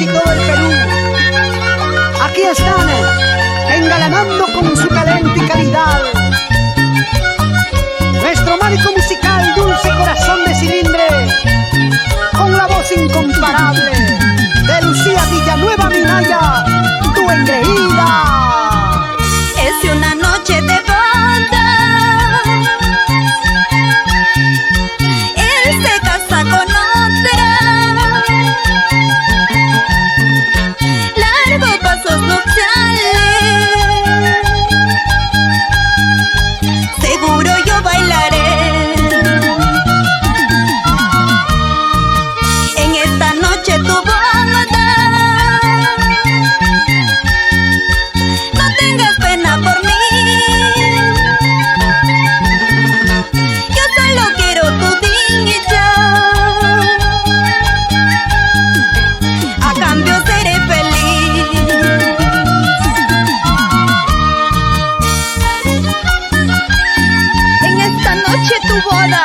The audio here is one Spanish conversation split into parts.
y todo el Perú. Aquí están, engalanando con su talento y calidad, nuestro marco musical Dulce Corazón de Cilindre, con la voz incomparable de Lucía Villanueva Minaya, tu engreída. Es una noche de boda, él se casa con otra, largos pasos nupciales, seguro yo bailaré. En esta noche tu boda, no tengas pena por mí, yo solo quiero tu dignidad, a cambio seré feliz. En esta noche tu boda,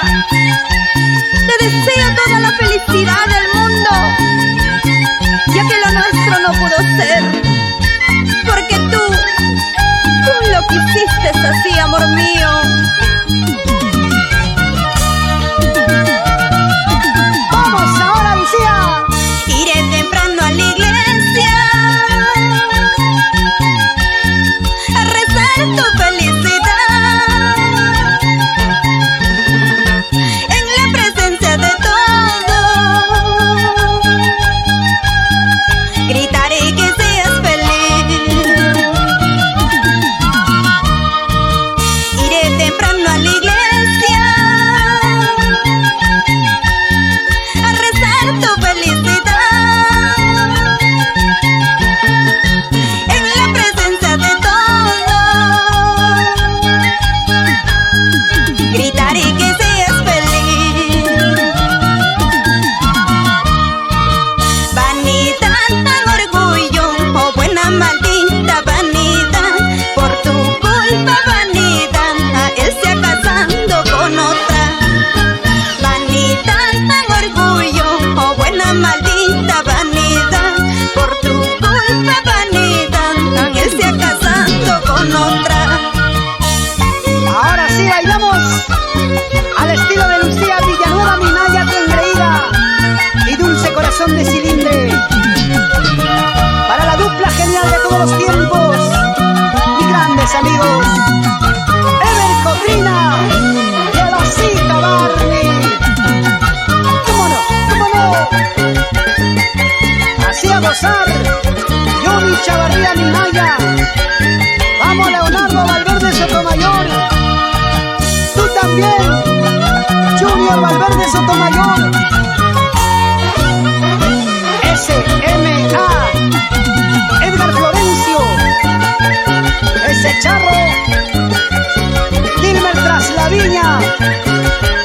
te deseo toda la felicidad del mundo, ya que lo nuestro no pudo ser, porque tú lo quisiste así, amor mío. ¡Vamos ahora, Lucía! Iré temprano a la iglesia a rezar tu felicidad, en la presencia de todos gritaré que seas feliz. Iré temprano a la iglesia a rezar tu felicidad, en la presencia de todos gritaré que seas feliz. Vanidad, orgullo, oh buena maldita vanidad, por tu culpa vanidad, él se ha casado con otra. Vanidad, orgullo, oh buena maldita vanidad, por tu culpa vanidad, él se ha casado con otra. Ahora sí bailamos al estilo de Lucía Villanueva Minaya, tu engreída, y Dulce Corazón de Cilindre, para la dupla genial de todos los tiempos, mis grandes amigos Ever Cotrina y el osito Barney. ¿Cómo no? ¿Cómo no? Así a gozar, Johnny Chavarría Minaya. Vamos, Leonardo Valverde Sotomayor, tú también, Junior Valverde Sotomayor, SMA, Edgar Florencio, ese Charro, Dilmer Traslaviña,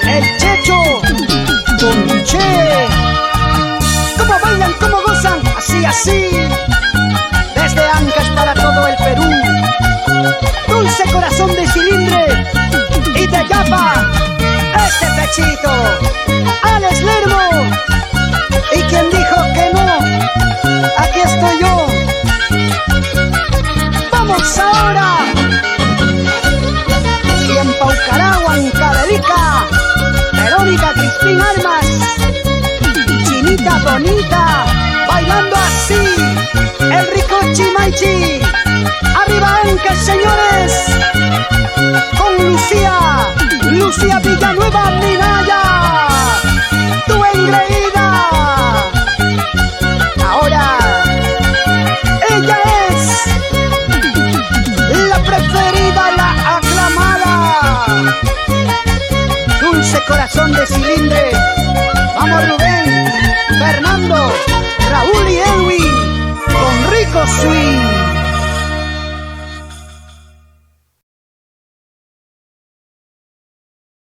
el Checho, Don Che. ¿Cómo bailan, cómo gozan? Así, así, desde Ancash para todo el Perú. Dulce Corazón de Cilindre y de Yapa, este pechito, Alex Lermo. ¿Y quien dijo que no? Aquí estoy yo. ¡Vamos ahora! Y en Paucaragua, en Caderica, Verónica Crispín Armas, Chinita bonita, bailando así, el rico Chimaichi. ¡Arriba Ancash, señores! Con Lucía Villanueva Minaya, tu engreída. Ahora, ella es la preferida, la aclamada Dulce Corazón de Cilindre.